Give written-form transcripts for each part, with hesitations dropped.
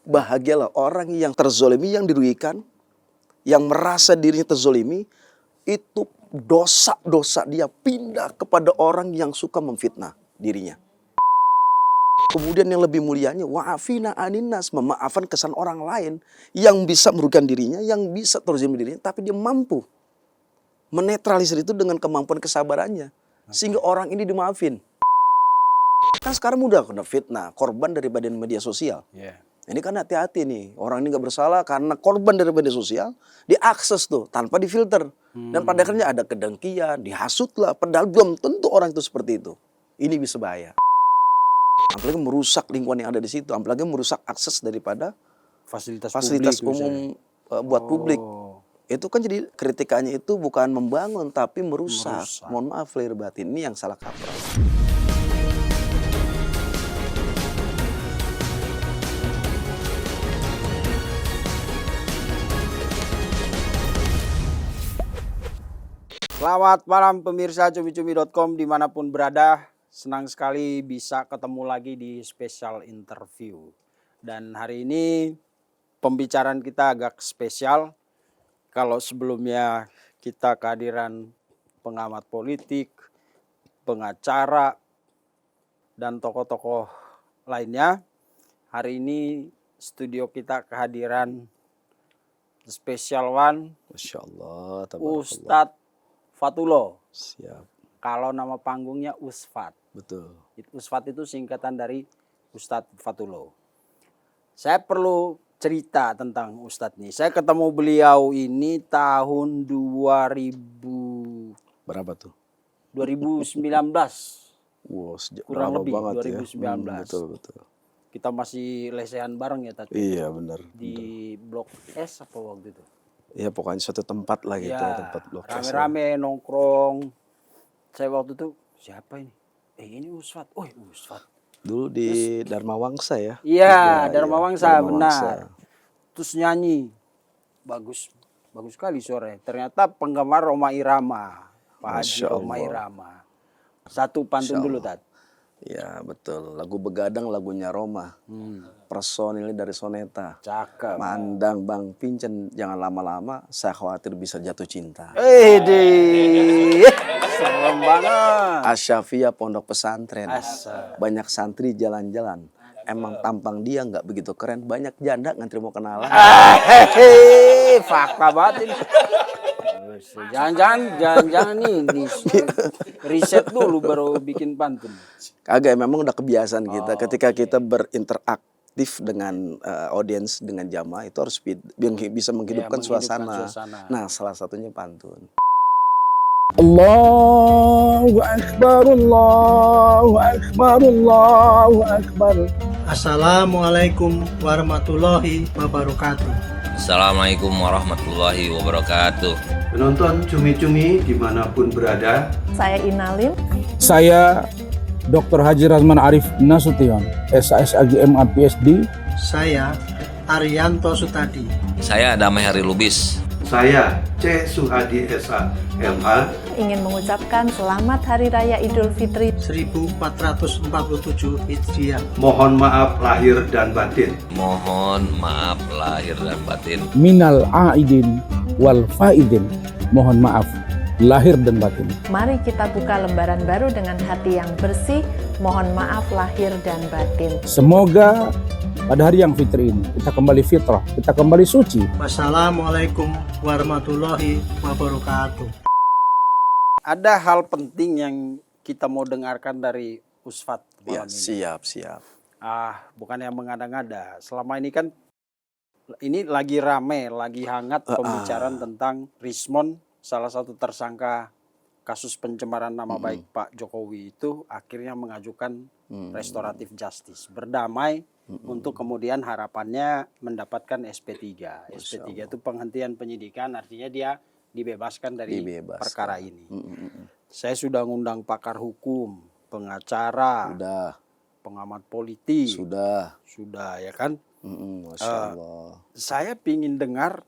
Bahagialah orang yang terzolimi, yang dirugikan, yang merasa dirinya terzolimi, itu dosa-dosa dia pindah kepada orang yang suka memfitnah dirinya. Kemudian yang lebih mulianya, wa'afina aninnas, memaafkan kesan orang lain yang bisa merugikan dirinya, yang bisa terzolimi dirinya, tapi dia mampu menetralisir itu dengan kemampuan kesabarannya. Sehingga orang ini dimaafin. Kan sekarang mudah kena fitnah, korban dari badan media sosial. Ini kan hati-hati nih, orang ini gak bersalah karena korban dari media sosial, diakses tuh tanpa difilter. Dan pada akhirnya ada kedengkian, dihasutlah, padahal belum tentu orang itu seperti itu. Ini bisa bahaya. Apalagi merusak lingkungan yang ada di situ, apalagi merusak akses daripada fasilitas umum buat publik. Itu kan jadi kritikannya itu bukan membangun tapi merusak. Mohon maaf lahir batin, ini yang salah kaprah. Selamat malam pemirsa cumi-cumi.com dimanapun berada. Senang sekali bisa ketemu lagi di special interview. Dan hari ini pembicaraan kita agak spesial. Kalau sebelumnya kita kehadiran pengamat politik, pengacara, dan tokoh-tokoh lainnya. Hari ini studio kita kehadiran special one, Masya Allah, Ustadz Fatullah. Siap. Kalau nama panggungnya Usfat. Betul. Usfat itu singkatan dari Ustadz Fatullah. Saya perlu cerita tentang Ustadz ini. Saya ketemu beliau ini tahun 2000. Berapa tuh? 2019. Wow, Kurang lebih banget 2019. Ya. Betul. Kita masih lesehan bareng ya tadi. Iya benar. Di Blok S apa waktu itu? Iya pokoknya suatu tempat lah gitu ya, tempat blok S. Rame-rame nongkrong. Saya waktu itu siapa ini? Ini Usfat. Oh Usfat. Dulu di Dharma Wangsa ya? Iya, Dharma Wangsa, Dharma benar. Wangsa. Terus nyanyi. Bagus sekali suaranya. Ternyata penggemar Rhoma Irama. Pak Haji Rhoma Irama. Satu pantun dulu, Tat. Ya betul, lagu Begadang lagunya Roma. Personilnya dari Soneta. Cakep. Mandang Bang Pincen, jangan lama-lama, saya khawatir bisa jatuh cinta. Serem banget. Asyafia Pondok Pesantren. Banyak santri jalan-jalan. Emang tampang dia nggak begitu keren, banyak janda ngantri mau kenalan. Fakta banget ini. Jangan nih riset dulu baru bikin pantun. Kagak, memang udah kebiasaan kita. Ketika kita berinteraktif dengan audiens, dengan jamaah, itu harus bisa menghidupkan suasana. Nah, salah satunya pantun. Allahu Akbar, Allahu Akbar, Allahu Akbar. Assalamualaikum warahmatullahi wabarakatuh. Assalamualaikum warahmatullahi wabarakatuh. Penonton cumi-cumi dimanapun berada. Saya Inalim. Saya Dr. Haji Razman Arif Nasution, SASAGMA PhD. Saya Arianto Sutadi. Saya Damai Hari Lubis. Saya C. Suhadi SH MA. Ingin mengucapkan selamat Hari Raya Idul Fitri 1447 Hijriah. Mohon maaf lahir dan batin. Mohon maaf lahir dan batin. Minal aidin wal faidin. Mohon maaf lahir dan batin. Mari kita buka lembaran baru dengan hati yang bersih. Mohon maaf lahir dan batin. Semoga pada hari yang fitri ini kita kembali fitrah, kita kembali suci. Wassalamualaikum warahmatullahi wabarakatuh. Ada hal penting yang kita mau dengarkan dari Usfat Ya, malam ini. siap. Bukan yang mengada-ngada. Selama ini kan ini lagi rame, lagi hangat pembicaraan tentang Rismon, salah satu tersangka kasus pencemaran nama baik Pak Jokowi itu akhirnya mengajukan restoratif justice, berdamai untuk kemudian harapannya mendapatkan SP3. SP3 itu penghentian penyidikan, artinya dia dibebaskan dari perkara ini. Saya sudah ngundang pakar hukum, pengacara, pengamat politik, sudah ya kan? Masya Allah. Saya ingin dengar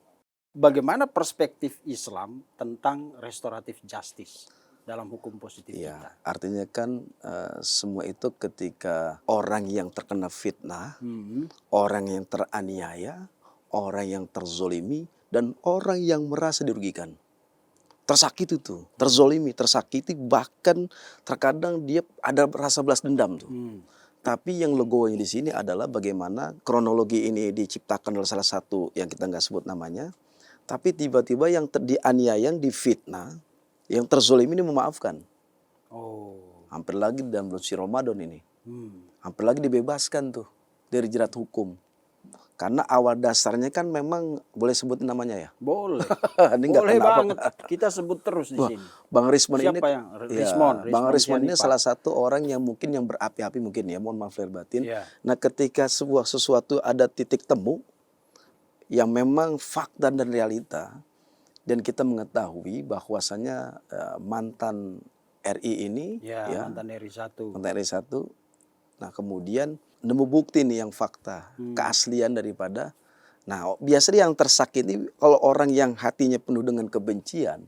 bagaimana perspektif Islam tentang restoratif justice dalam hukum positif Iya, kita. artinya kan semua itu ketika orang yang terkena fitnah, orang yang teraniaya, orang yang terzolimi, dan orang yang merasa dirugikan. Tersakiti tuh, terzolimi, tersakiti, bahkan terkadang dia ada rasa balas dendam tuh. Tapi yang legonya di sini adalah bagaimana kronologi ini diciptakan oleh salah satu yang kita nggak sebut namanya. Tapi tiba-tiba yang dianiaya, yang difitnah, yang terzolimi ini memaafkan. Hampir lagi dalam bulan suci Ramadan ini. Hampir lagi dibebaskan tuh dari jerat hukum. Karena awal dasarnya kan memang boleh sebut namanya ya? Boleh. Ini nggak Boleh kenapa. banget. Kita sebut terus di Wah, sini. Bang Rismon ini, Siapa yang? ya, Bang Rismon ini salah satu orang yang mungkin yang berapi-api mungkin ya, mohon maaf lahir batin. Iya. Nah, ketika sesuatu ada titik temu yang memang fakta dan realita, dan kita mengetahui bahwasanya mantan RI ini, Ya, mantan RI 1. mantan RI 1, nah kemudian nemu bukti nih yang fakta, keaslian daripada. Nah, biasanya yang tersakiti kalau orang yang hatinya penuh dengan kebencian,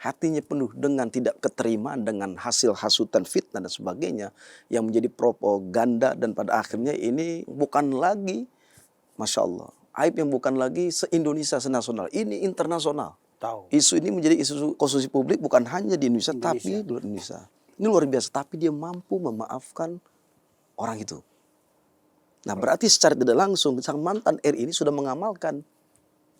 hatinya penuh dengan tidak keterimaan dengan hasil hasutan fitnah dan sebagainya, yang menjadi propaganda, dan pada akhirnya ini bukan lagi, Masya Allah, aib yang bukan lagi se-Indonesia, senasional, ini internasional. Tahu. Isu ini menjadi isu konsumsi publik bukan hanya di Indonesia, tapi di luar Indonesia. Ini luar biasa, tapi dia mampu memaafkan orang itu. Nah, berarti secara tidak langsung sang mantan RI ini sudah mengamalkan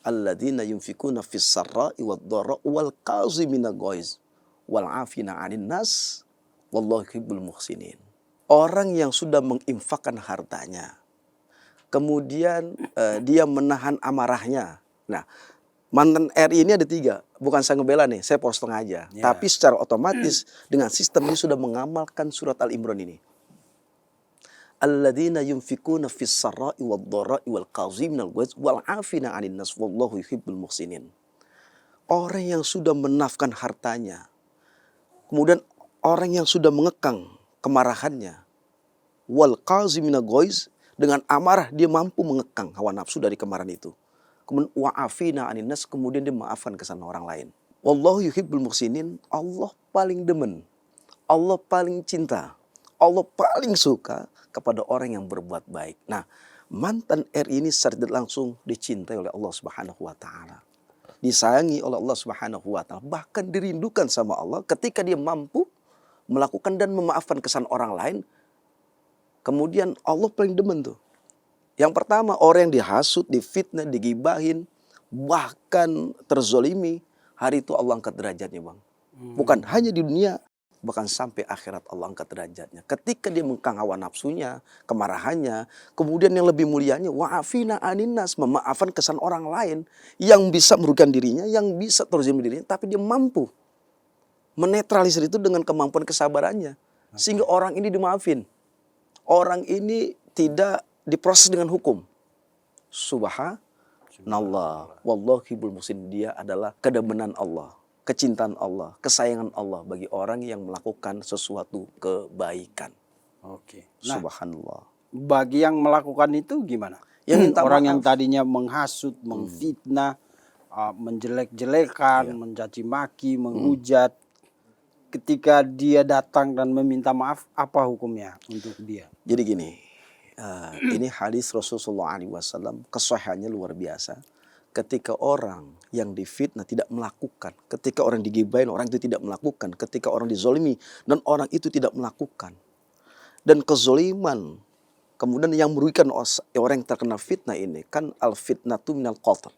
alladzina yunfikuna fis sarra'i wad-dharra'i wal kazimina ghaiz wal 'afina 'anil nas wallahu yuhibbul muhsinin. Orang yang sudah menginfakkan hartanya, kemudian dia menahan amarahnya. Nah, mantan RI ini ada 3, bukan saya ngebela nih, saya poros tengah aja. Ya. Tapi secara otomatis dengan sistem ini sudah mengamalkan surat Al-Imran ini. Alladzina yunfikuna fis sarra'i wad-dharra'i wal kazimina al-ghaiz wal 'afina 'anil nas wallahu yuhibbul muhsinin. Orang yang sudah menafkan hartanya, kemudian orang yang sudah mengekang kemarahannya, wal kazimina ghaiz, dengan amarah dia mampu mengekang hawa nafsu dari kemarahan itu. Kemudian wa'afina 'anil nas, kemudian dia memaafkan kesalahan orang lain. Wallahu yuhibbul muhsinin, Allah paling demen, Allah paling cinta, Allah paling suka kepada orang yang berbuat baik. Nah, mantan RI ini secara tidak langsung dicintai oleh Allah Subhanahu wa taala. Disayangi oleh Allah Subhanahu wa taala, bahkan dirindukan sama Allah ketika dia mampu melakukan dan memaafkan kesalahan orang lain. Kemudian Allah paling demen tuh. Yang pertama, orang yang dihasut, difitnah, digibahin, bahkan terzolimi, hari itu Allah angkat derajatnya, Bang. Bukan hanya di dunia, bahkan sampai akhirat Allah angkat derajatnya. Ketika dia mengekang hawa nafsunya, kemarahannya, kemudian yang lebih mulianya, wa'afina 'anin nas, memaafkan kesalahan orang lain yang bisa merugikan dirinya, yang bisa terzolimi dirinya, tapi dia mampu menetralisir itu dengan kemampuan kesabarannya. Sehingga orang ini dimaafin. Orang ini tidak diproses dengan hukum. Subhanallah. Wallahu yuhibbul muhsinin. Dia adalah kedemenan Allah, kecintaan Allah, kesayangan Allah bagi orang yang melakukan sesuatu kebaikan. Oke. Nah, Subhanallah. bagi yang melakukan itu gimana? Yang minta orang maaf. yang tadinya menghasut, memfitnah, menjelek-jelekan, mencaci maki, menghujat, ketika dia datang dan meminta maaf, apa hukumnya untuk dia? Jadi gini, ini hadis Rasulullah SAW, kesahihannya luar biasa. Ketika orang yang difitnah tidak melakukan, ketika orang digibahin, orang itu tidak melakukan, ketika orang dizolimi dan orang itu tidak melakukan, dan kezoliman, kemudian yang merugikan orang yang terkena fitnah ini, kan al fitnatu minal qatl.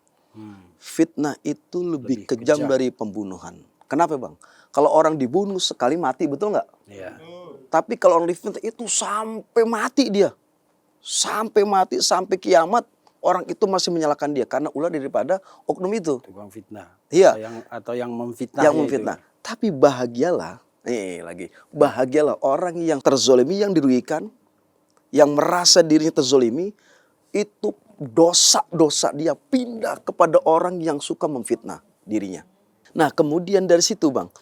Fitnah itu lebih kejam dari pembunuhan. Kenapa, Bang? Kalau orang dibunuh sekali mati, betul nggak? Ya. Tapi kalau orang difitnah itu sampai mati dia. Sampai mati, sampai kiamat, orang itu masih menyalahkan dia karena ulah daripada oknum itu. Tukang fitnah. Iya. Atau yang memfitnah. Yang memfitnah. Tapi bahagialah, bahagialah orang yang terzolimi, yang dirugikan, yang merasa dirinya terzolimi, itu dosa-dosa dia pindah kepada orang yang suka memfitnah dirinya. Nah, kemudian dari situ, Bang,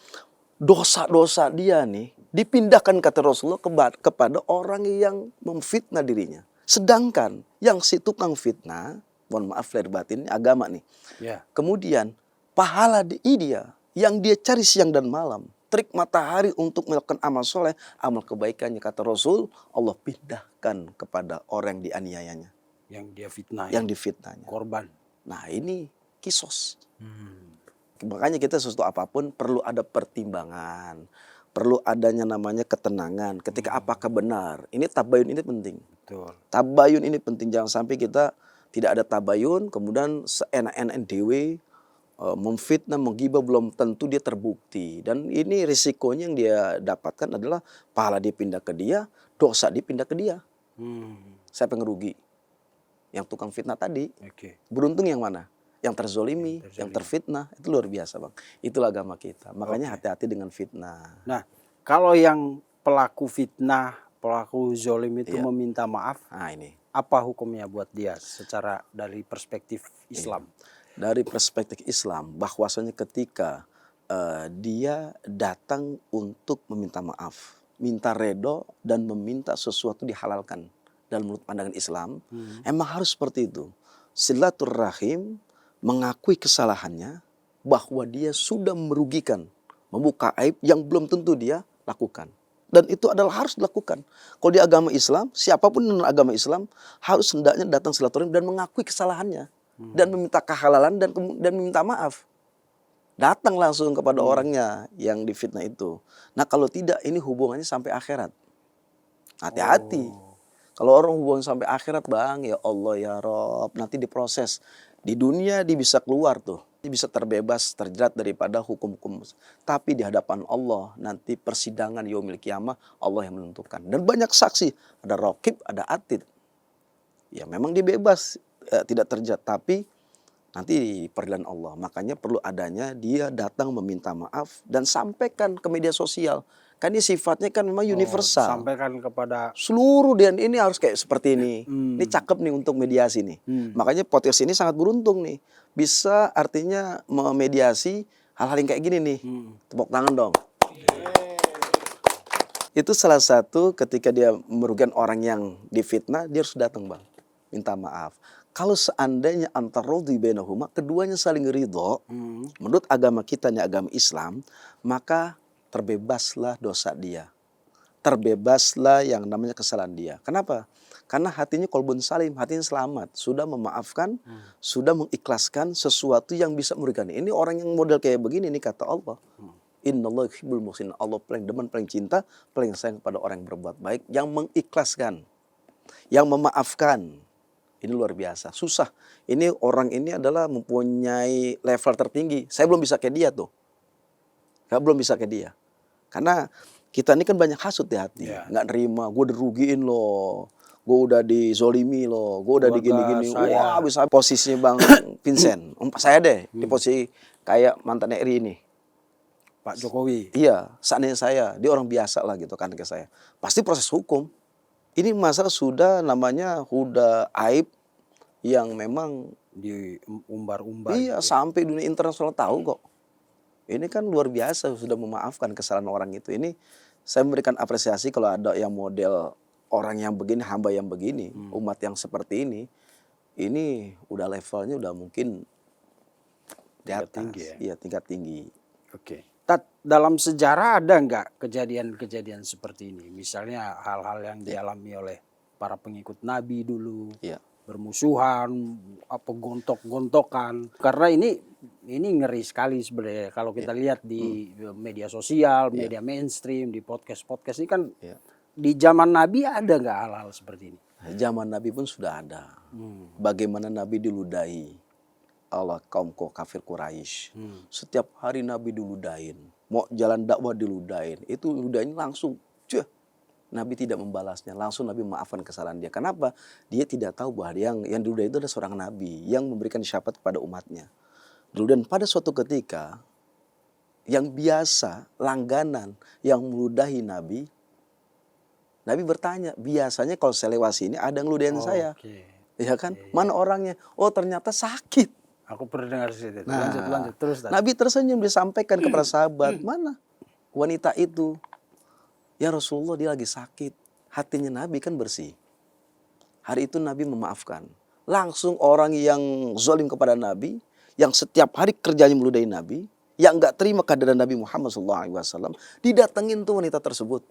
dosa-dosa dia nih dipindahkan, kata Rasulullah, kepada orang yang memfitnah dirinya. Sedangkan yang si tukang fitnah, mohon maaf lahir batin, ini agama nih. Ya. Kemudian pahala dia yang dia cari siang dan malam, terik matahari untuk melakukan amal soleh, amal kebaikannya kata Rasul, Allah pindahkan kepada orang yang dianiayanya, Yang dia fitnah, yang difitnahnya. korban. Nah ini kisos. Makanya kita sesuatu apapun perlu ada pertimbangan, perlu adanya namanya ketenangan. Ketika apakah benar? Ini tabayun ini penting. Betul. Tabayun ini penting, jangan sampai kita tidak ada tabayun, kemudian seenak-enak dewe memfitnah, menggibah belum tentu dia terbukti. Dan ini risikonya yang dia dapatkan adalah pahala dia pindah ke dia, dosa dia pindah ke dia. Siapa yang ngerugi? Yang tukang fitnah tadi. Oke. Beruntung yang mana? Yang terzolimi, yang terfitnah. Itu luar biasa bang. Itulah agama kita. Makanya hati-hati dengan fitnah. Nah, kalau yang pelaku fitnah, pelaku zolim itu Iya. meminta maaf, Nah ini. apa hukumnya buat dia secara dari perspektif Islam? Dari perspektif Islam, bahwasanya ketika dia datang untuk meminta maaf, minta redo dan meminta sesuatu dihalalkan dalam menurut pandangan Islam, emang harus seperti itu. Silaturrahim, mengakui kesalahannya, bahwa dia sudah merugikan, membuka aib yang belum tentu dia lakukan. Dan itu adalah harus dilakukan. Kalau di agama Islam, siapapun non agama Islam harus hendaknya datang silaturahim dan mengakui kesalahannya. Dan meminta kehalalan dan meminta maaf. Datang langsung kepada orangnya yang difitnah itu. Nah kalau tidak, ini hubungannya sampai akhirat. Hati-hati. Kalau orang hubungan sampai akhirat bang, ya Allah ya Rob, nanti diproses. Di dunia dia bisa keluar tuh. Dia bisa terbebas, terjerat daripada hukum-hukum. Tapi di hadapan Allah, nanti persidangan yaumil qiyamah, Allah yang menentukan. Dan banyak saksi, ada raqib, ada atid. Ya memang dia bebas, tidak terjerat, tapi nanti di peradilan Allah. Makanya perlu adanya dia datang meminta maaf dan sampaikan ke media sosial. Kan ini sifatnya kan memang universal. Sampaikan kepada Seluruh dan ini harus kayak seperti ini. Ini cakep nih untuk mediasi nih. Makanya podcast ini sangat beruntung nih. Bisa artinya memediasi hal-hal yang kayak gini nih. Tepuk tangan dong. Itu salah satu ketika dia merugikan orang yang difitnah, dia harus datang bang. Minta maaf. Kalau seandainya antarudhi bainahuma, keduanya saling ridho, menurut agama kita, agama Islam, maka terbebaslah dosa dia. Terbebaslah yang namanya kesalahan dia. Kenapa? Karena hatinya qalbun salim, hatinya selamat. Sudah memaafkan, sudah mengikhlaskan sesuatu yang bisa merugikan. Ini orang yang model kayak begini, ini kata Allah. Innallaha yuhibbul muhsinin. Allah paling demen, paling cinta, paling sayang kepada orang yang berbuat baik, yang mengikhlaskan, yang memaafkan. Ini luar biasa, susah. Ini orang ini adalah mempunyai level tertinggi. Saya belum bisa kayak dia tuh. Saya belum bisa kayak dia. Karena kita ini kan banyak hasut di hati. Nggak nerima, gue dirugiin loh. Gue udah dizolimi loh. Gue udah digini-gini. Wah bisa posisinya Bang Vincent. Saya deh di posisi kayak mantan RI ini. Pak Jokowi. Iya, seandainya saya, dia orang biasa lah gitu kan ke saya. Pasti proses hukum. Ini masalah sudah namanya udah aib yang memang diumbar-umbar. Iya, gitu. sampai dunia internasional tahu kok. Ini kan luar biasa sudah memaafkan kesalahan orang itu. Ini saya memberikan apresiasi kalau ada yang model orang yang begini, hamba yang begini, umat yang seperti ini udah levelnya udah mungkin di atas. Tinggi ya? Iya, tingkat tinggi. Oke. Dalam sejarah ada nggak kejadian-kejadian seperti ini? Misalnya hal-hal yang dialami oleh para pengikut Nabi dulu, Iya. bermusuhan, apa gontok-gontokan. Karena ini ngeri sekali sebenarnya kalau kita lihat di media sosial, media mainstream, di podcast-podcast ini kan di zaman Nabi ada nggak hal-hal seperti ini? Zaman Nabi pun sudah ada. Bagaimana Nabi diludahi Allah kaum kafir Quraisy. Setiap hari Nabi diludahin. Mau jalan dakwah diludahin. Itu ludahin langsung. Nabi tidak membalasnya. Langsung Nabi maafkan kesalahan dia. Kenapa? Dia tidak tahu bahwa yang diludahin itu adalah seorang Nabi yang memberikan syafaat kepada umatnya. Dan pada suatu ketika yang biasa, langganan yang meludahi Nabi bertanya, biasanya kalau saya lewat sini ada yang ngeludahin saya. Ya kan? Mana orangnya? Oh ternyata sakit. Aku pernah dengar cerita. Lanjut terus. Nabi tersenyum disampaikan kepada sahabat, mana wanita itu? Ya Rasulullah, dia lagi sakit. Hatinya Nabi kan bersih. Hari itu Nabi memaafkan. Langsung orang yang zalim kepada Nabi, yang setiap hari kerjanya meludahi Nabi, yang nggak terima kehadiran Nabi Muhammad SAW, didatengin tuh wanita tersebut.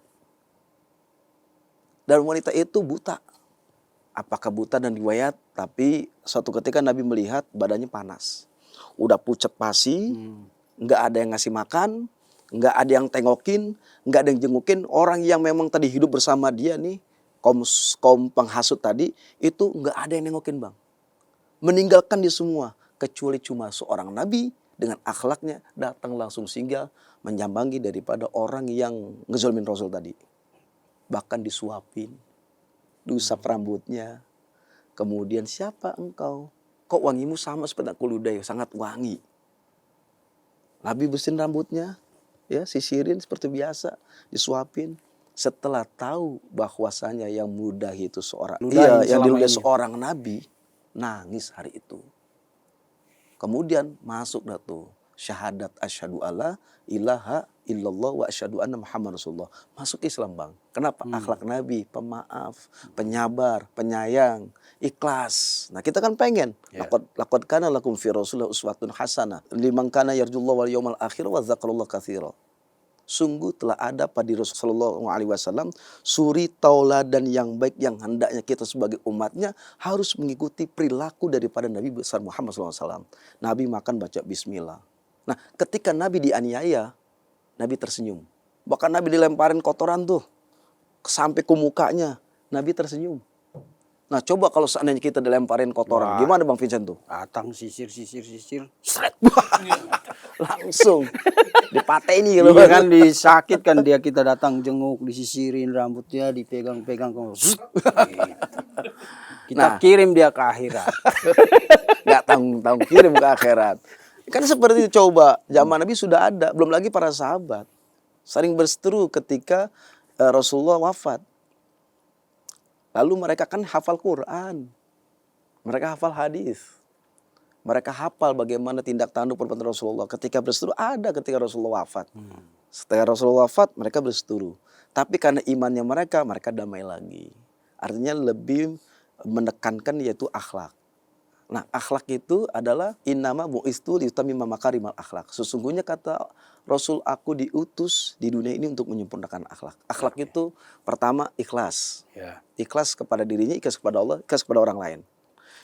Dan wanita itu buta. Apakah buta dan riwayat, tapi suatu ketika Nabi melihat badannya panas. Udah pucet pasi, nggak ada yang ngasih makan, nggak ada yang tengokin, nggak ada yang jengukin. Orang yang memang tadi hidup bersama dia nih, kaum penghasut tadi, itu nggak ada yang nengokin bang. Meninggalkan dia semua, kecuali cuma seorang Nabi dengan akhlaknya datang langsung singgah menjambangi daripada orang yang ngezolimin Rasul tadi. Bahkan disuapin, diusap rambutnya. Kemudian, siapa engkau? Kok wangimu sama seperti aku ludah, sangat wangi. Nabi bersihin rambutnya, ya sisirin seperti biasa, disuapin. Setelah tahu bahwasanya yang mudah itu seorang, yang diludahi seorang Nabi, nangis hari itu. Kemudian masuk dah tuh syahadat asyhadu alla ilaha illallah wa asyhadu anna Muhammad Rasulullah. Masuk Islam bang. Kenapa? Akhlak Nabi, pemaaf, penyabar, penyayang, ikhlas. Nah kita kan pengen. Laqad kana lakum fi Rasulillah uswatun hasanah liman kana yarjullaha wal yawmal akhir wa dzakarallaha katsira. Sungguh telah ada pada Rasulullah SAW suri tauladan yang baik yang hendaknya kita sebagai umatnya harus mengikuti perilaku daripada Nabi besar Muhammad SAW. Nabi makan baca bismillah. Nah ketika Nabi dianiaya, Nabi tersenyum. Bahkan Nabi dilemparin kotoran tuh sampai ke mukanya, Nabi tersenyum. Nah coba kalau seandainya kita dilemparin kotoran, gimana Bang Vincent tuh? Datang sisir. Sret. Langsung dipateni gitu kan, disakit kan dia, kita datang jenguk, disisirin rambutnya, dipegang-pegang. Gitu. Kita kirim dia ke akhirat. Gak tanggung kirim ke akhirat. Kan seperti itu, coba zaman Nabi sudah ada, belum lagi para sahabat sering berseteru ketika Rasulullah wafat. Lalu mereka kan hafal Quran, mereka hafal hadis, mereka hafal bagaimana tindak tanduk perbuatan Rasulullah ketika berseteru. Ada ketika Rasulullah wafat. Setelah Rasulullah wafat, mereka berseteru. Tapi karena imannya mereka damai lagi. Artinya lebih menekankan yaitu akhlak. Nah, akhlak itu adalah innama bu'istu liyutammima makarimal akhlak. Sesungguhnya kata Rasul, aku diutus di dunia ini untuk menyempurnakan akhlak. Akhlak itu pertama ikhlas. Ikhlas kepada dirinya, ikhlas kepada Allah, ikhlas kepada orang lain.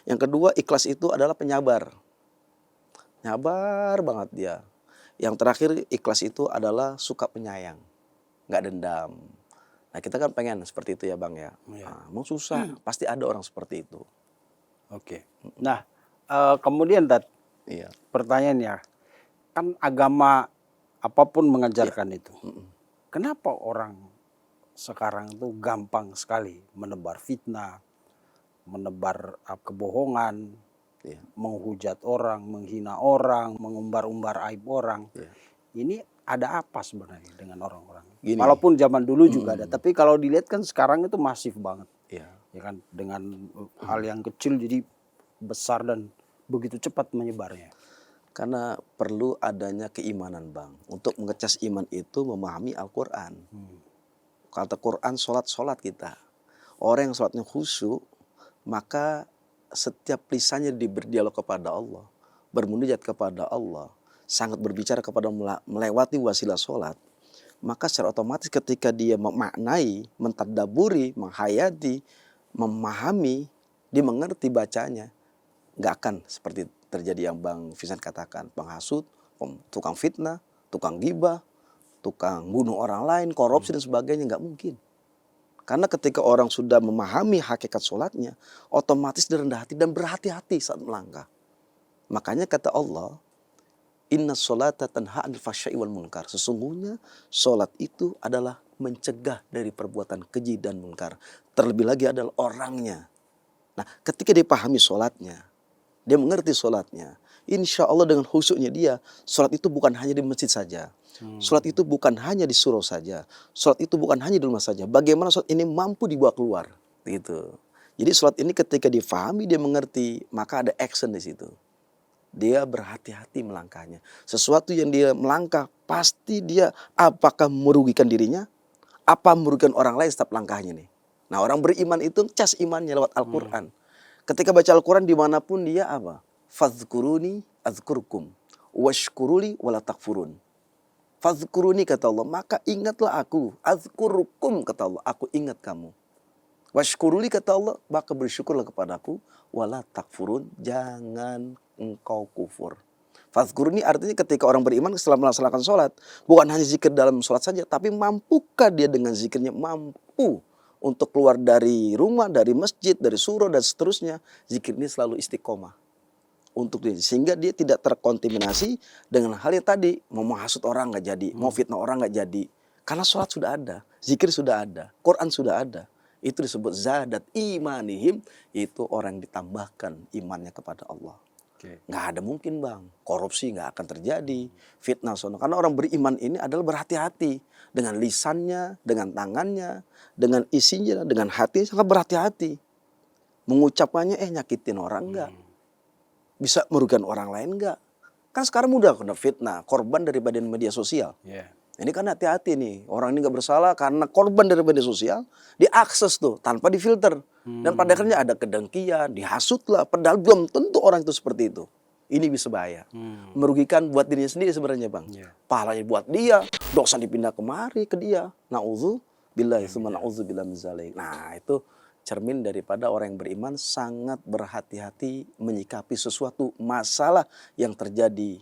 Yang kedua, ikhlas itu adalah penyabar. Nyabar banget dia. Yang terakhir, ikhlas itu adalah suka penyayang. Nggak dendam. Nah, kita kan pengen seperti itu ya Bang ya. Nah, mau susah, pasti ada orang seperti itu. Oke. Nah, kemudian pertanyaannya, kan agama apapun mengajarkan itu. Kenapa orang sekarang itu gampang sekali menebar fitnah, menebar kebohongan, menghujat orang, menghina orang, mengumbar-umbar aib orang? Ini ada apa sebenarnya dengan orang-orang? Walaupun zaman dulu juga ada, tapi kalau dilihat kan sekarang itu masif banget. Ya kan, dengan hal yang kecil jadi besar dan begitu cepat menyebarnya. Karena perlu adanya keimanan Bang. Untuk mengecas iman itu memahami Al-Quran. Kata Quran, sholat kita. Orang yang sholatnya khusyuk, maka setiap lisannya berdialog kepada Allah, bermunajat kepada Allah, sangat berbicara kepada melewati wasilah sholat. Maka secara otomatis ketika dia memaknai, mentadaburi, menghayati, memahami, dimengerti bacanya, nggak akan seperti terjadi yang Bang Vincent katakan, penghasut, tukang fitnah, tukang ghibah, tukang bunuh orang lain, korupsi dan sebagainya, nggak mungkin. Karena ketika orang sudah memahami hakikat sholatnya, otomatis direndah hati dan berhati-hati saat melangkah. Makanya kata Allah, inna sholata tanha 'anil fahsya'i wal munkar. Sesungguhnya sholat itu adalah mencegah dari perbuatan keji dan munkar. Terlebih lagi adalah orangnya. Nah, ketika dia pahami sholatnya, dia mengerti sholatnya, insya Allah dengan khusyuknya dia, sholat itu bukan hanya di masjid saja. Sholat itu bukan hanya di surau saja. Sholat itu bukan hanya di rumah saja. Bagaimana sholat ini mampu dibawa keluar. Gitu. Jadi sholat ini ketika difahami, dia mengerti, maka ada action di situ. Dia berhati-hati melangkahnya. Sesuatu yang dia melangkah, pasti dia apakah merugikan dirinya, apa merugikan orang lain setiap langkahnya nih. Nah, orang beriman itu cas imannya lewat Al-Quran. Ketika baca Al-Quran dimanapun dia apa? Fadhkuruni azkurkum. washkuruli wala takfurun. Fadhkuruni kata Allah, maka ingatlah aku. Azkurukum kata Allah, aku ingat kamu. Washkuruli kata Allah, maka bersyukurlah kepadaku. Wala takfurun, jangan engkau kufur. Fadhkuruni artinya ketika orang beriman setelah melaksanakan sholat, bukan hanya zikir dalam sholat saja, tapi mampukah dia dengan zikirnya? Mampu untuk keluar dari rumah, dari masjid, dari surau dan seterusnya. Zikir ini selalu istiqomah untuk dia, sehingga dia tidak terkontaminasi dengan hal yang tadi, mau menghasut orang nggak jadi, mau fitnah orang nggak jadi, karena sholat sudah ada, zikir sudah ada, Quran sudah ada. Itu disebut zadat imanihim, itu orang yang ditambahkan imannya kepada Allah. Nggak ada mungkin bang, korupsi nggak akan terjadi, fitnah sono, karena orang beriman ini adalah berhati-hati dengan lisannya, dengan tangannya, dengan isinya, dengan hati sangat berhati-hati. Mengucapkannya nyakitin orang nggak, bisa merugikan orang lain enggak? Kan sekarang mudah kena fitnah, korban daripada media sosial. Ini kan hati-hati nih, orang ini nggak bersalah karena korban dari media sosial, diakses tuh tanpa difilter. Dan pada akhirnya ada kedengkian, dihasutlah, padahal belum tentu orang itu seperti itu. Ini bisa bahaya, merugikan buat dirinya sendiri sebenarnya bang. Pahalanya buat dia, dosa dipindah kemari ke dia. Na'udzubillah, summa na'udzubillah min dzalik. Nah itu cermin daripada orang yang beriman sangat berhati-hati menyikapi sesuatu masalah yang terjadi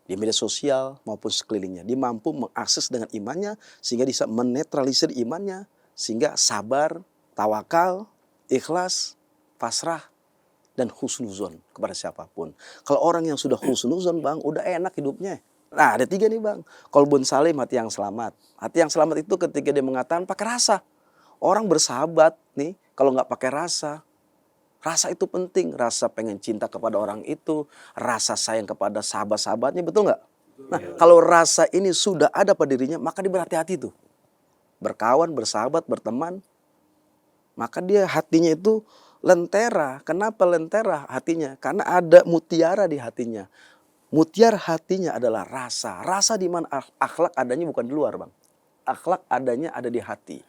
di media sosial maupun sekelilingnya. Dia mampu mengakses dengan imannya sehingga bisa menetralisir imannya, sehingga sabar, tawakal, ikhlas, pasrah, dan husnuzon kepada siapapun. Kalau orang yang sudah husnuzon bang, udah enak hidupnya. Nah ada 3 nih bang, qalbun salim, hati yang selamat. Hati yang selamat itu ketika dia mengatakan pakai rasa. Orang bersahabat nih, kalau nggak pakai rasa, rasa itu penting. Rasa pengen cinta kepada orang itu, rasa sayang kepada sahabat-sahabatnya, betul nggak? Nah, kalau rasa ini sudah ada pada dirinya, maka dia berhati-hati tuh. Berkawan, bersahabat, berteman, maka dia hatinya itu lentera. Kenapa lentera hatinya? Karena ada mutiara di hatinya. Mutiara hatinya adalah rasa. Rasa di mana akhlak adanya bukan di luar bang. Akhlak adanya ada di hati.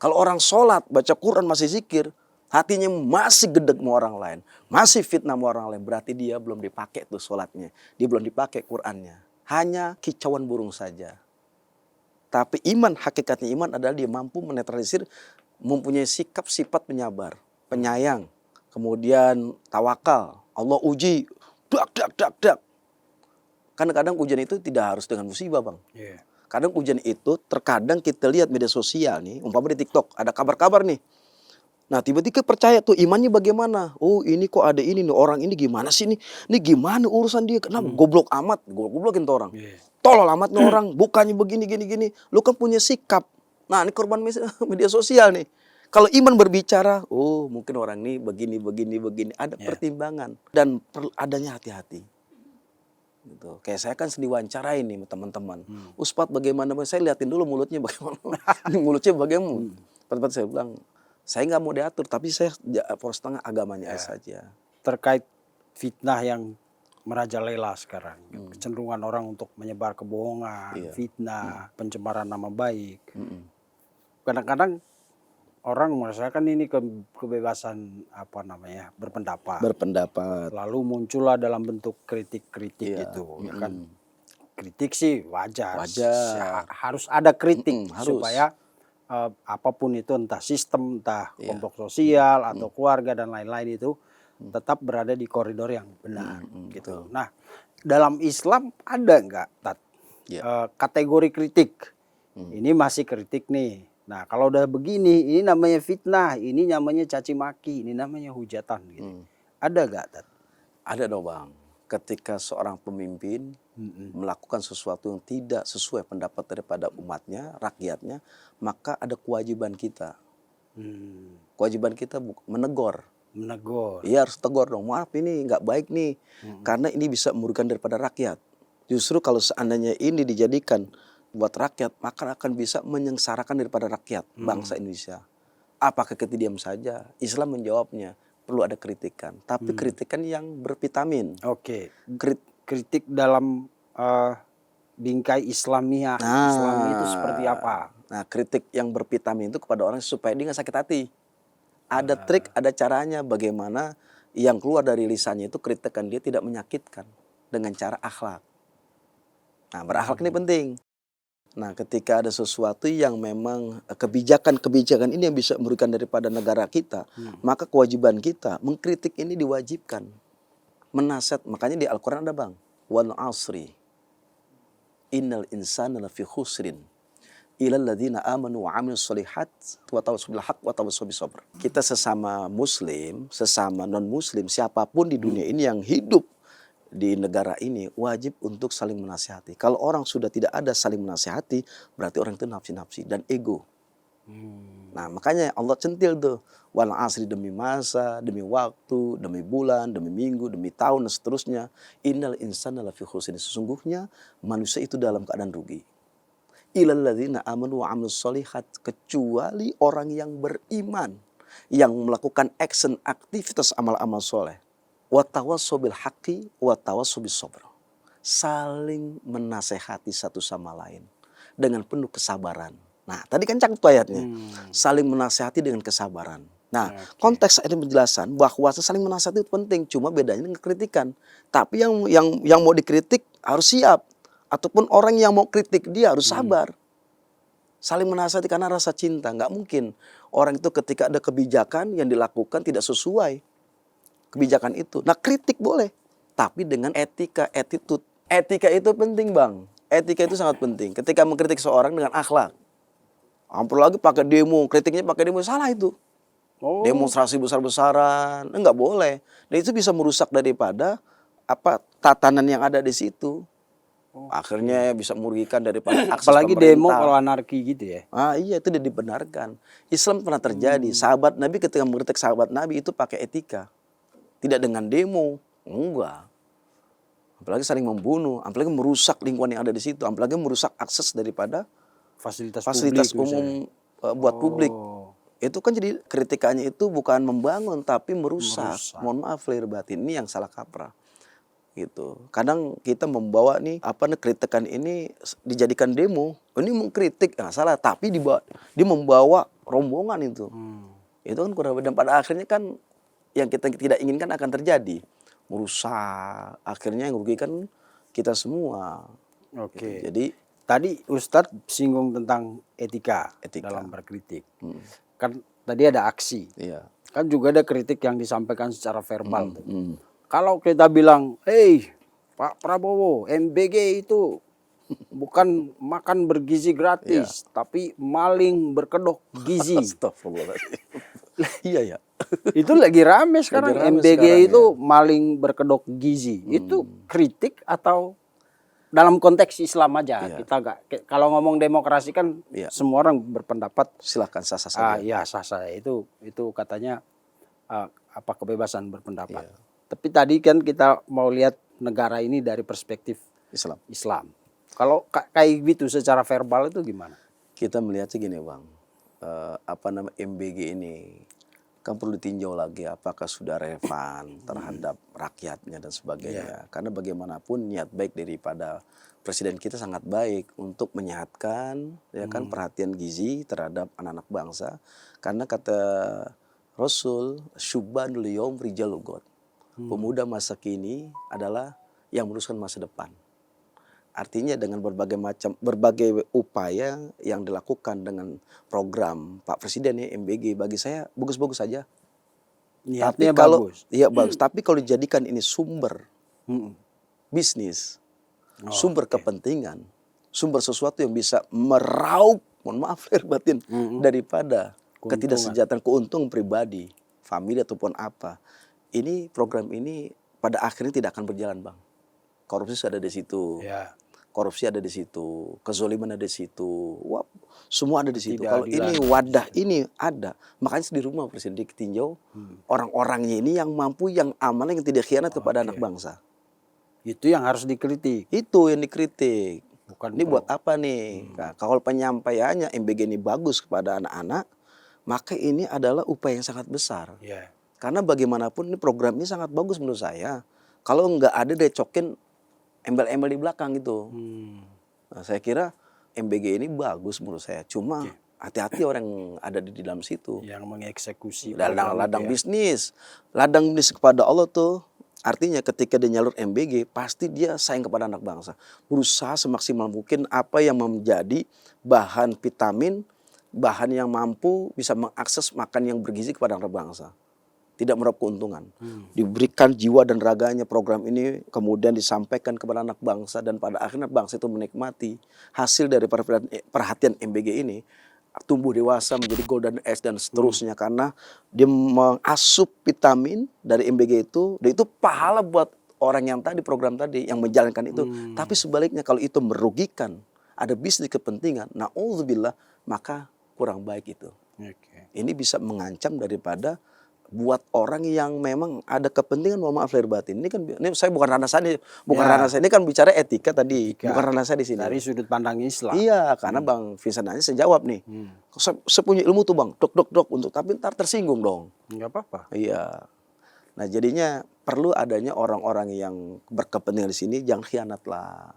Kalau orang sholat, baca Quran, masih zikir, hatinya masih gedek sama orang lain, masih fitnah sama orang lain, berarti dia belum dipakai tuh sholatnya, dia belum dipakai Qurannya. Hanya kicauan burung saja. Tapi iman, hakikatnya iman adalah dia mampu menetralisir, mempunyai sikap sifat penyabar, penyayang, kemudian tawakal. Allah uji, dak. Kadang-kadang ujian itu tidak harus dengan musibah bang. Kadang ujian itu terkadang kita lihat media sosial nih, umpama di TikTok ada kabar-kabar nih. Nah tiba-tiba percaya tuh imannya bagaimana? Oh ini kok ada ini nih, orang ini gimana sih nih? Ini gimana urusan dia? Kenapa goblok amat? Goblokin tuh orang. Tolol amat nih orang, bukannya begini gini. Lu kan punya sikap. Nah ini korban media sosial nih. Kalau iman berbicara, oh mungkin orang ini begini. Ada pertimbangan dan adanya hati-hati. Gitu. Kayak saya kan diwawancara ini teman-teman. Ustadz bagaimana? Saya liatin dulu mulutnya bagaimana. Mulutnya bagaimana? Tempat saya bilang, saya nggak mau diatur, tapi saya poros tengah agamanya saja. Terkait fitnah yang merajalela sekarang, kecenderungan orang untuk menyebar kebohongan, fitnah, pencemaran nama baik. Kadang-kadang orang merasakan ini kebebasan berpendapat. Lalu muncullah dalam bentuk kritik-kritik itu, ya kan? Kritik sih wajar. Harus ada kritik supaya apapun itu, entah sistem, entah kelompok sosial atau keluarga dan lain-lain itu tetap berada di koridor yang benar. Gitu. Nah, dalam Islam ada nggak kategori kritik? Ini masih kritik nih. Nah kalau udah begini, ini namanya fitnah, ini namanya caci maki, ini namanya hujatan gitu. Ada gak Tat? Ada dong bang. Ketika seorang pemimpin melakukan sesuatu yang tidak sesuai pendapat daripada umatnya, rakyatnya, maka ada kewajiban kita. Kewajiban kita menegur. Iya harus tegur dong, maaf ini nggak baik nih. Karena ini bisa merugikan daripada rakyat. Justru kalau seandainya ini dijadikan buat rakyat, maka akan bisa menyengsarakan daripada rakyat bangsa Indonesia. Apakah kita diam saja? Islam menjawabnya, perlu ada kritikan. Tapi kritikan yang bervitamin. Kritik dalam bingkai Islamiyah. Islam itu seperti apa? Nah kritik yang bervitamin itu kepada orang supaya dia nggak sakit hati. Ada trik, ada caranya bagaimana yang keluar dari lisannya itu kritikan dia tidak menyakitkan. dengan cara akhlak. Nah, berakhlak ini penting. Nah, ketika ada sesuatu yang memang kebijakan-kebijakan ini yang bisa merugikan daripada negara kita, maka kewajiban kita mengkritik ini diwajibkan. Menasihat, makanya di Al-Quran ada bang. Wal asri. Innal insana lafi khusrin. Ilal ladzina amanu wa amilus solihat wa tawassaw bil haqq wa tawassaw bis sabr. Kita sesama muslim, sesama non-muslim, siapapun di dunia ini yang hidup di negara ini wajib untuk saling menasihati. Kalau orang sudah tidak ada saling menasihati, berarti orang itu nafsi-nafsi dan ego. Nah, makanya Allah centil tuh, wal asri, demi masa, demi waktu, demi bulan, demi minggu, demi tahun dan seterusnya. Innal insana lafi khusrin. Sesungguhnya manusia itu dalam keadaan rugi. Ilal ladzina amanu wa amilus solihat, kecuali orang yang beriman, yang melakukan action, aktivitas amal-amal soleh. Wa tawassaw bil haqqi wa tawassaw bis sabr. Saling menasehati satu sama lain dengan penuh kesabaran. Nah, tadi kan cakep tuh ayatnya. Saling menasehati dengan kesabaran. Nah, konteks ini penjelasan bahwa saling menasehati itu penting, cuma bedanya dengan kritikan. Tapi yang mau dikritik harus siap, ataupun orang yang mau kritik dia harus sabar. Saling menasehati karena rasa cinta. Nggak mungkin orang itu ketika ada kebijakan yang dilakukan tidak sesuai kebijakan itu. Nah, kritik boleh, tapi dengan etika, attitude. Etika itu penting bang. Etika itu sangat penting. Ketika mengkritik seorang dengan akhlak. Hampir lagi pakai demo, kritiknya pakai demo, salah itu. Demonstrasi besar-besaran, nggak boleh. Dan itu bisa merusak daripada tatanan yang ada di situ. Akhirnya bisa merugikan daripada akses Apalagi pemerintah. demo kalau anarki gitu ya. Iya, itu tidak dibenarkan. Islam pernah terjadi. Sahabat Nabi ketika mengkritik sahabat Nabi itu pakai etika. Tidak dengan demo, enggak. Apalagi saling membunuh, apalagi merusak lingkungan yang ada di situ, apalagi merusak akses daripada fasilitas umum buat publik. Itu kan jadi kritikannya itu bukan membangun tapi merusak. Mohon maaf lahir batin, ini yang salah kaprah. Gitu. Kadang kita membawa nih kritikan ini dijadikan demo. Ini mengkritik, salah, tapi dia membawa rombongan itu. Itu kan kurang, dan pada akhirnya kan yang kita tidak inginkan akan terjadi, merusak, akhirnya yang merugikan kita semua. Oke. Gitu. Jadi tadi Ustadz singgung tentang etika. Dalam berkritik. Kan tadi ada aksi. Iya. Kan juga ada kritik yang disampaikan secara verbal. Kalau kita bilang, Pak Prabowo, MBG itu bukan makan bergizi gratis, tapi maling berkedok gizi. Astagfirullahaladzim. Iya ya. Itu lagi rame sekarang. Lagi rame MBG sekarang, itu maling berkedok gizi. Itu kritik atau dalam konteks Islam aja? Iya. Kita nggak, kalau ngomong demokrasi kan semua orang berpendapat. Silahkan sah-sah saja. Iya, sah-sah. Itu katanya kebebasan berpendapat. Iya. Tapi tadi kan kita mau lihat negara ini dari perspektif Islam. Kalau kayak gitu secara verbal itu gimana? Kita melihatnya gini bang, MBG ini kan perlu ditinjau lagi apakah sudah relevan terhadap rakyatnya dan sebagainya. Karena bagaimanapun niat baik daripada presiden kita sangat baik untuk menyehatkan perhatian gizi terhadap anak-anak bangsa. Karena kata Rasul, syubbanul yaum rijalul ghad. Pemuda masa kini adalah yang meneruskan masa depan. Artinya dengan berbagai upaya yang dilakukan dengan program Pak Presiden MBG, bagi saya bagus-bagus saja. Niatnya bagus. Iya bagus. Tapi kalau dijadikan ini sumber bisnis, sumber kepentingan, sumber sesuatu yang bisa meraup, mohon maaf lahir batin, daripada ketidaksejahteraan, keuntungan pribadi, famili ataupun apa. Ini program ini pada akhirnya tidak akan berjalan bang. Korupsi ada di situ. Ya. Korupsi ada di situ, kezoliman ada di situ, semua ada di situ. Kalau ini wadah ini ada, makanya di rumah presiden ditinjau orang-orangnya ini yang mampu, yang amanah, yang tidak khianat kepada anak bangsa. Itu yang harus dikritik. Itu yang dikritik. Bukan ini buat apa nih? Nah, kalau penyampaiannya MBG ini bagus kepada anak-anak, maka ini adalah upaya yang sangat besar. Yeah. Karena bagaimanapun ini program ini sangat bagus menurut saya. Kalau nggak ada direcokin embel-embel di belakang gitu. Nah, saya kira MBG ini bagus menurut saya. Cuma hati-hati orang yang ada di dalam situ. Yang mengeksekusi. Ladang bisnis. Ladang bisnis kepada Allah tuh Artinya ketika dia nyalur MBG, pasti dia sayang kepada anak bangsa. Berusaha semaksimal mungkin apa yang menjadi bahan vitamin, bahan yang mampu bisa mengakses makan yang bergizi kepada anak bangsa. Tidak meraup keuntungan. Diberikan jiwa dan raganya program ini, kemudian disampaikan kepada anak bangsa, dan pada akhirnya bangsa itu menikmati hasil dari perhatian MBG ini, tumbuh dewasa menjadi golden age dan seterusnya, karena dia mengasup vitamin dari MBG itu, dan itu pahala buat orang yang tadi program tadi yang menjalankan itu. Tapi sebaliknya kalau itu merugikan, ada bisnis kepentingan, na'udzubillah, maka kurang baik itu. Ini bisa mengancam daripada buat orang yang memang ada kepentingan, mohon maaf lahir batin. Ini kan, ini saya bukan ranah saya, ranah saya, ini kan bicara etika tadi, bukan ranah saya di sini. Dari sudut pandang Islam. Iya, karena Bang Vincent nanya, saya jawab nih. Saya punya ilmu tuh Bang, dok untuk, tapi ntar tersinggung dong. Enggak apa-apa. Iya. Nah jadinya perlu adanya orang-orang yang berkepentingan di sini, jangan khianat lah.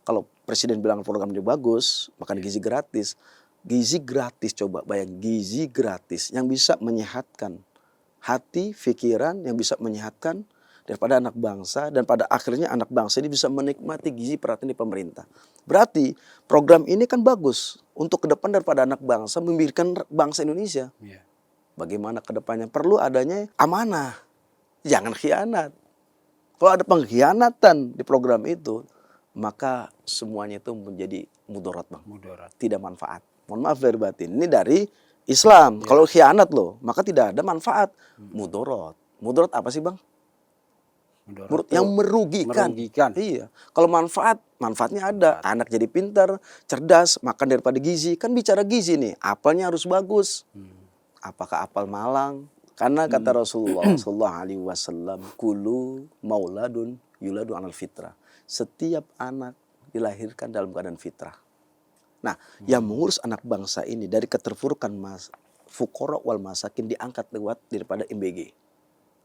Kalau presiden bilang program ini bagus, makan gizi gratis. Gizi gratis, coba bayang, gizi gratis yang bisa menyehatkan hati, pikiran, yang bisa menyehatkan daripada anak bangsa, dan pada akhirnya anak bangsa ini bisa menikmati gizi perhatian di pemerintah. Berarti program ini kan bagus untuk ke depan daripada anak bangsa, memikirkan bangsa Indonesia. Bagaimana ke depannya, perlu adanya amanah, jangan khianat. Kalau ada pengkhianatan di program itu, maka semuanya itu menjadi mudarat Bang. Tidak manfaat. Mohon maaf lahir batin. Ini dari Islam. Kalau khianat loh, maka tidak ada manfaat. Mudarat. Mudarat apa sih Bang? Yang merugikan. Iya. Kalau manfaatnya ada. Anak jadi pintar, cerdas, makan daripada gizi. Kan bicara gizi nih, apelnya harus bagus. Apakah apel Malang? Karena kata Rasulullah SAW, kulu mauladun yuladu anal fitrah. Setiap anak dilahirkan dalam keadaan fitrah. Nah, yang mengurus anak bangsa ini dari keterpurukan fuqara wal masakin diangkat lewat daripada MBG.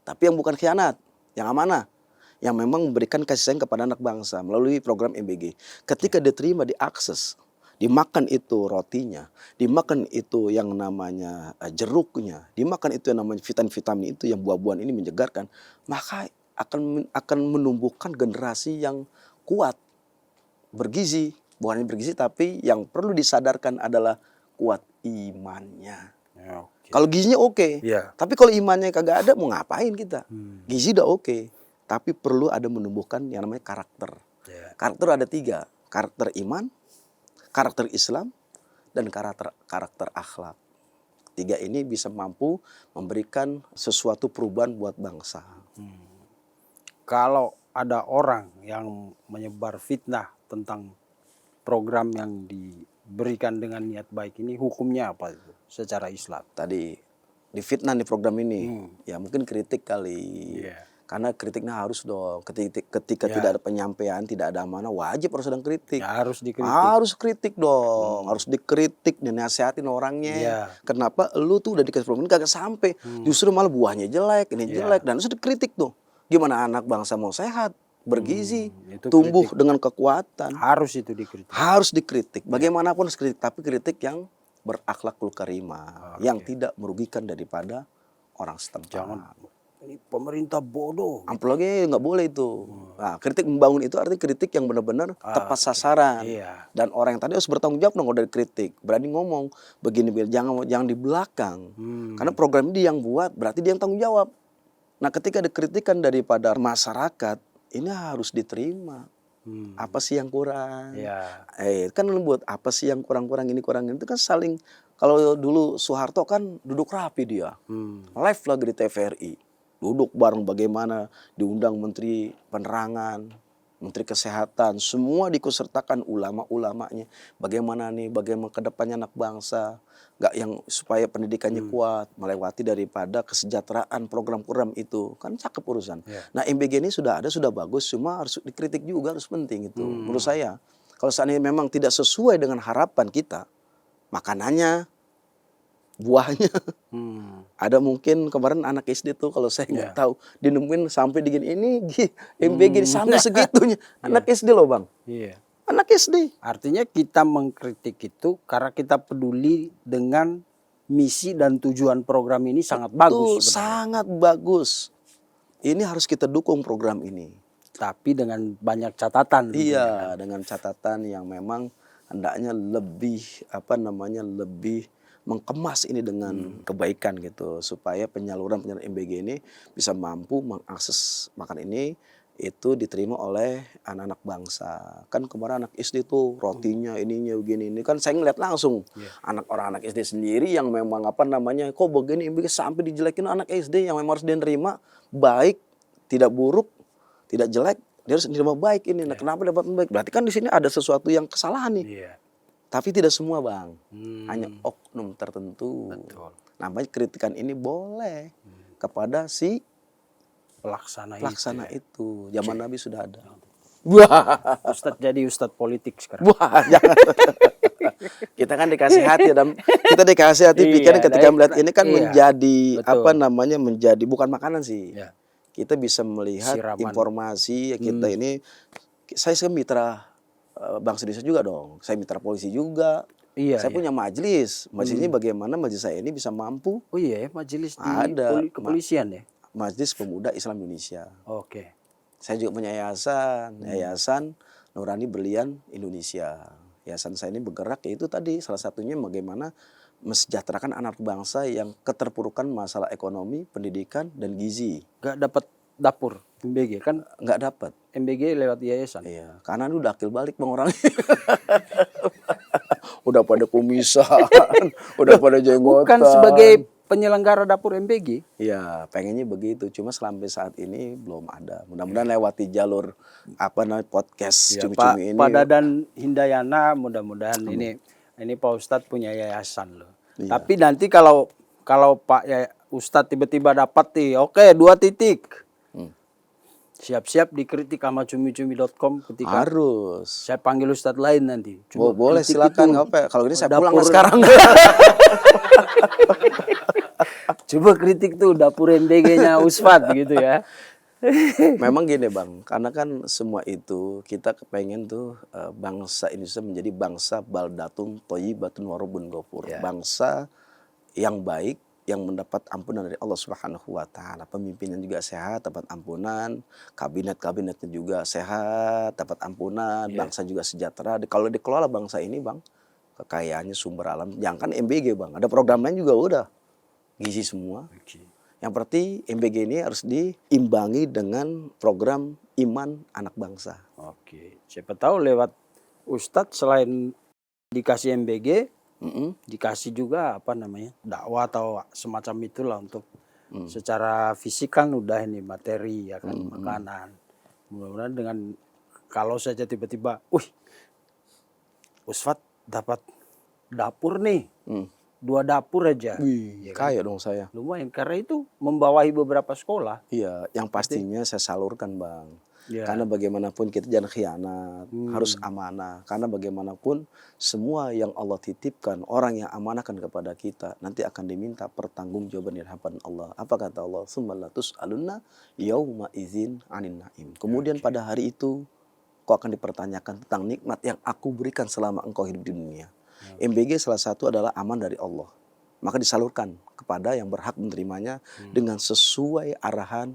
Tapi yang bukan khianat, yang amanah, yang memang memberikan kasih sayang kepada anak bangsa melalui program MBG. Ketika diterima, diakses, dimakan itu rotinya, dimakan itu yang namanya jeruknya, dimakan itu yang namanya vitamin-vitamin itu, yang buah-buahan ini menyegarkan, maka akan menumbuhkan generasi yang kuat, bergizi. Bukan hanya bergizi, tapi yang perlu disadarkan adalah kuat imannya. Kalau gizinya oke, tapi kalau imannya kagak ada, mau ngapain kita? Gizi udah oke, tapi perlu ada menumbuhkan yang namanya karakter. Karakter ada 3, karakter iman, karakter Islam, dan karakter akhlak. 3 ini bisa mampu memberikan sesuatu perubahan buat bangsa. Kalau ada orang yang menyebar fitnah tentang program yang diberikan dengan niat baik ini, hukumnya apa itu secara Islam? Tadi difitnah di program ini, ya mungkin kritik kali. Karena kritiknya harus dong. Ketika tidak ada penyampaian, tidak ada amanah, wajib harus ada kritik. Harus dikritik. Harus kritik dong. Harus dikritik dan nasihatin orangnya. Kenapa lu tuh udah dikasih program ini kagak sampai? Justru malah buahnya jelek, ini jelek, dan harus dikritik tuh. Gimana anak bangsa mau sehat, bergizi, tumbuh kritik dengan kekuatan. Harus itu dikritik. Harus dikritik. Bagaimanapun harus kritik, tapi kritik yang berakhlakul karimah, yang tidak merugikan daripada orang setempat. Jangan, ini pemerintah bodoh. Apalagi nggak boleh itu. Nah, kritik membangun itu artinya kritik yang benar-benar tepat sasaran. Dan orang yang tadi harus bertanggung jawab dong dari kritik. Berani ngomong begini, jangan di belakang. Karena program ini yang buat, berarti dia yang tanggung jawab. Nah, ketika ada kritikan daripada masyarakat, ini harus diterima. Apa sih yang kurang? Kan buat apa sih yang kurang-kurang ini itu kan saling. Kalau dulu Soeharto kan duduk rapi dia, live lagi di TVRI, duduk bareng bagaimana diundang Menteri Penerangan, Menteri Kesehatan, semua diikutsertakan ulama-ulamanya. Bagaimana kedepannya anak bangsa, nggak yang supaya pendidikannya kuat, melewati daripada kesejahteraan program-program itu, kan cakep urusan. Nah MBG ini sudah ada, sudah bagus, cuma harus dikritik juga, harus penting itu. Menurut saya, kalau seandainya memang tidak sesuai dengan harapan kita, makanannya, buahnya, ada mungkin kemarin anak SD tuh kalau saya nggak tahu, dinemuin sampai digini ini MBG sampai segitunya, anak SD loh Bang. Anak SD. Artinya kita mengkritik itu karena kita peduli dengan misi dan tujuan program ini sangat bagus. Sangat bagus. Ini harus kita dukung program ini. Tapi dengan banyak catatan. Iya, dengan catatan yang memang hendaknya lebih lebih mengemas ini dengan kebaikan gitu, supaya penyaluran MBG ini bisa mampu mengakses makan ini itu diterima oleh anak-anak bangsa. Kan kemarin anak SD tuh rotinya ininya begini, ini kan saya ngeliat langsung anak SD sendiri yang memang kok begini MBG sampai dijelekin anak SD yang memang harus diterima baik, tidak buruk, tidak jelek, dia harus diterima baik ini. Nah, kenapa dapat baik? Berarti kan di sini ada sesuatu yang kesalahan nih. Iya. Tapi tidak semua, Bang. Hanya oknum tertentu. Betul. Namanya kritikan ini boleh kepada si Pelaksana itu. Zaman Nabi sudah ada. Ustadz jadi Ustadz politik sekarang. Wah, jangan. Kita kan dikasih hati dan kita dikasih hati pikiran ketika melihat ini kan menjadi betul. menjadi bukan makanan sih. Ya. Kita bisa melihat Siraman. informasi kita ini. Saya mitra Bangsa Indonesia juga dong. Saya mitra polisi juga. Iya. Saya punya majelis. Majelis ini bagaimana majelis saya ini bisa mampu? Oh iya ya, majelis di Ada. kepolisian ya. Majelis Pemuda Islam Indonesia. Oke. Saya juga punya yayasan Nurani Berlian Indonesia. Yayasan saya ini bergerak yaitu tadi salah satunya bagaimana mesejahterakan anak bangsa yang keterpurukan masalah ekonomi, pendidikan dan gizi. Gak dapat dapur MBG kan? Nggak dapat. MBG lewat yayasan. Iya, karena ini udah akil balik Bang orangnya. Udah pada kumisan, udah pada jenggotan. Bukan sebagai penyelenggara dapur MBG. Iya, pengennya begitu. Cuma sampai saat ini belum ada. Mudah-mudahan lewati jalur podcast Ya, cumi-cumi ini. Pak Dadan Hindayana mudah-mudahan ini Pak Ustadz punya yayasan loh. Iya. Tapi nanti kalau Pak Ustadz tiba-tiba dapat nih, oke 2 titik. Siap-siap dikritik sama cumi-cumi.com ketika Harus. saya panggil Ustadz lain nanti. Boleh kritik silakan itu nggak apa. Kalau ini saya dapur- pulang sekarang. Coba kritik tuh dapur MBG-nya Usfat gitu ya. Memang gini Bang, karena kan semua itu kita kepengen tuh bangsa Indonesia menjadi bangsa baldatun thayyibatun warabun ghafur. Bangsa yang baik, yang mendapat ampunan dari Allah Subhanahu wa taala. Pemimpinnya juga sehat, dapat ampunan, kabinetnya juga sehat, dapat ampunan, bangsa juga sejahtera. Kalau dikelola bangsa ini, Bang, kekayaannya sumber alam, jangan kan MBG, Bang. Ada program lain juga udah. Gizi semua. Yang berarti MBG ini harus diimbangi dengan program iman anak bangsa. Oke, siapa tahu lewat Ustadz selain dikasih MBG, dikasih juga dakwah atau semacam itulah untuk secara fisik kan udah ini materi ya kan, makanan. Mudah-mudahan dengan kalau saja tiba-tiba, Usfat dapat dapur nih, 2 dapur aja. Wih, kaya dong saya. Lumayan karena itu membawahi beberapa sekolah. Iya, yang pastinya saya salurkan Bang. Ya. Karena bagaimanapun kita jangan khianat, harus amanah. Karena bagaimanapun semua yang Allah titipkan, orang yang amanahkan kepada kita, nanti akan diminta pertanggungjawaban di hadapan Allah. Apa kata Allah? Tsumma latus'alunna yauma idzin 'anin na'im. Kemudian pada hari itu kau akan dipertanyakan tentang nikmat yang aku berikan selama engkau hidup di dunia. MBG salah satu adalah aman dari Allah. Maka disalurkan kepada yang berhak menerimanya dengan sesuai arahan,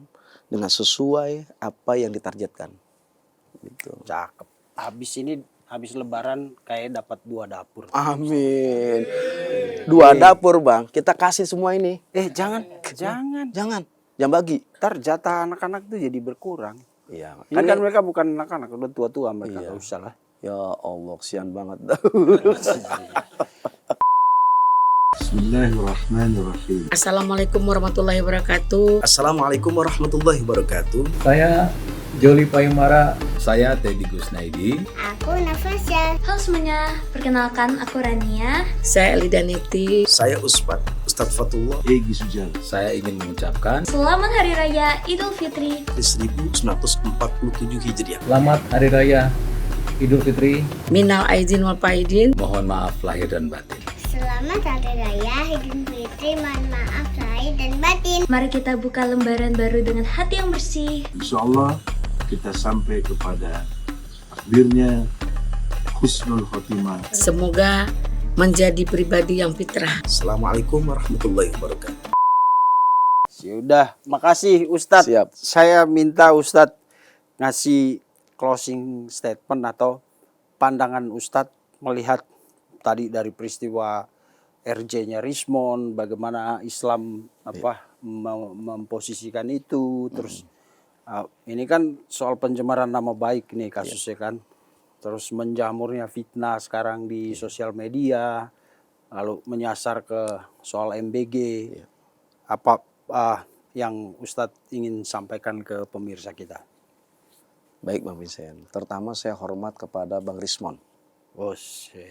dengan sesuai apa yang ditargetkan. Gitu. Cakep. Habis lebaran kayak dapat 2 dapur. Amin. 2 dapur Bang, kita kasih semua ini. Jangan. Jangan bagi. Ntar jatah anak-anak tuh jadi berkurang. Iya. Ini kan mereka bukan anak-anak, udah tua-tua mereka, Iya. nggak usah lah. Ya Allah, kesian banget. Bismillahirrahmanirrahim. Assalamualaikum warahmatullahi wabarakatuh. Assalamualaikum warahmatullahi wabarakatuh. Saya Joli Payumara. Saya Teddy Gusnaidi. Aku Nafasya. Halo semuanya, perkenalkan aku Rania. Saya Elida Niti. Saya Ustadz Fatullah Egy Sujal. Saya ingin mengucapkan Selamat Hari Raya Idul Fitri 1947 Hijriah. selamat Hari Raya Idul Fitri. Minal aidin wal faidin. Mohon maaf lahir dan batin. Selamat Hari Raya Idul Fitri. Mohon maaf lahir dan batin. Mari kita buka lembaran baru dengan hati yang bersih. Insya Allah kita sampai kepada takdirnya husnul khotimah. Semoga menjadi pribadi yang fitrah. Assalamualaikum warahmatullahi wabarakatuh. Ya udah, makasih Ustadz. Siap. Saya minta Ustadz ngasih closing statement atau pandangan Ustadz melihat tadi dari peristiwa RJ-nya Rismon, bagaimana Islam memposisikan itu, terus ini kan soal pencemaran nama baik nih kasusnya kan, terus menjamurnya fitnah sekarang di sosial media, lalu menyasar ke soal MBG. Apa yang Ustadz ingin sampaikan ke pemirsa kita? Baik Bang Vincent, pertama saya hormat kepada Bang Rismon.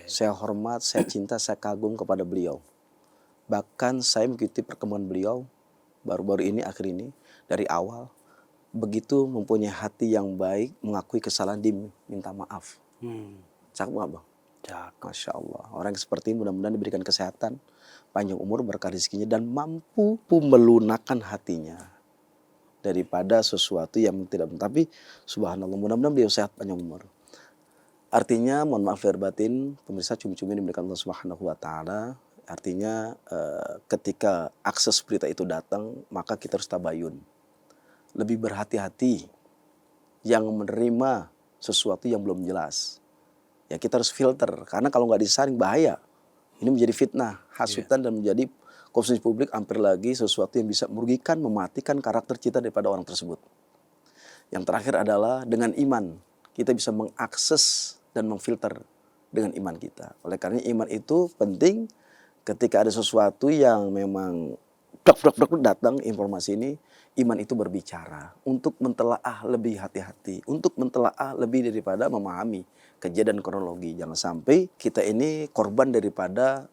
Saya hormat, saya cinta, saya kagum kepada beliau. Bahkan saya mengikuti perkembangan beliau baru-baru ini, akhir ini, dari awal. Begitu mempunyai hati yang baik, mengakui kesalahan, diminta maaf. Cakep gak Bang? Cakep. Masya Allah. Orang yang seperti ini mudah-mudahan diberikan kesehatan, panjang umur, berkah rezekinya, dan mampu melunakkan hatinya daripada sesuatu yang tidak. Tapi subhanallah, mudah-mudahan beliau sehat panjang umur. Artinya mohon maaf lahir batin, pemirsa, cumi-cumi diberikan Allah Subhanahu wa taala. Artinya ketika akses berita itu datang, maka kita harus tabayun. Lebih berhati-hati yang menerima sesuatu yang belum jelas. Ya kita harus filter, karena kalau nggak disaring bahaya. Ini menjadi fitnah, hasutan, dan menjadi konsumsi publik, hampir lagi sesuatu yang bisa merugikan, mematikan karakter kita daripada orang tersebut. Yang terakhir adalah dengan iman, kita bisa mengakses dan memfilter dengan iman kita. Oleh karena iman itu penting ketika ada sesuatu yang memang datang informasi ini, iman itu berbicara untuk mentelaah lebih hati-hati, untuk mentelaah lebih daripada memahami kejadian kronologi. Jangan sampai kita ini korban daripada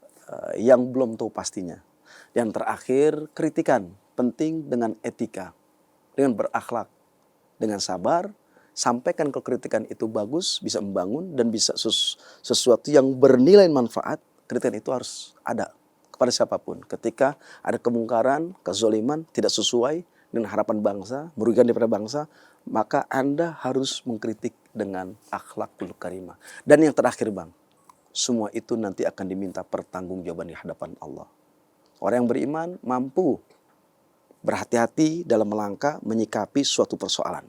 yang belum tahu pastinya. Yang terakhir, kritikan penting dengan etika, dengan berakhlak, dengan sabar. Sampaikan kalau kritikan itu bagus, bisa membangun, dan bisa sesuatu yang bernilai manfaat. Kritikan itu harus ada kepada siapapun. Ketika ada kemungkaran, kezoliman, tidak sesuai dengan harapan bangsa, merugikan daripada bangsa, maka Anda harus mengkritik dengan akhlakul karimah. Dan yang terakhir Bang, semua itu nanti akan diminta pertanggungjawaban di hadapan Allah. Orang yang beriman mampu berhati-hati dalam melangkah menyikapi suatu persoalan.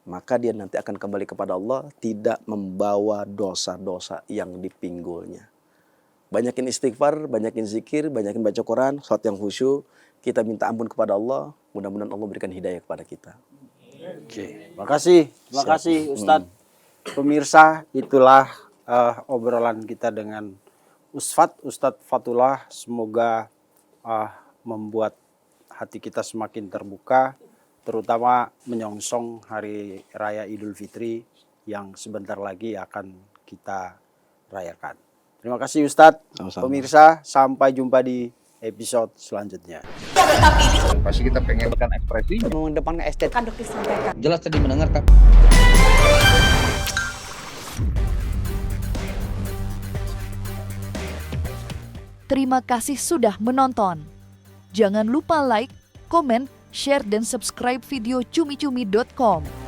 Maka dia nanti akan kembali kepada Allah, tidak membawa dosa-dosa yang dipinggulnya. Banyakin istighfar, banyakin zikir, banyakin baca Quran, salat yang khusyuk. Kita minta ampun kepada Allah, mudah-mudahan Allah berikan hidayah kepada kita. Oke, terima kasih Ustadz. Pemirsa, itulah obrolan kita dengan Ustadz Fatullah. Semoga membuat hati kita semakin terbuka, terutama menyongsong Hari Raya Idul Fitri yang sebentar lagi akan kita rayakan. Terima kasih Ustadz. Sama-sama. Pemirsa, sampai jumpa di episode selanjutnya. Pasti kita pengen tekan ekspresi. Mengedepankan estetika. Kan dokter sampaikan. Jelas tadi mendengarkan. Terima kasih sudah menonton. Jangan lupa like, komen, share, dan subscribe video cumi-cumi.com.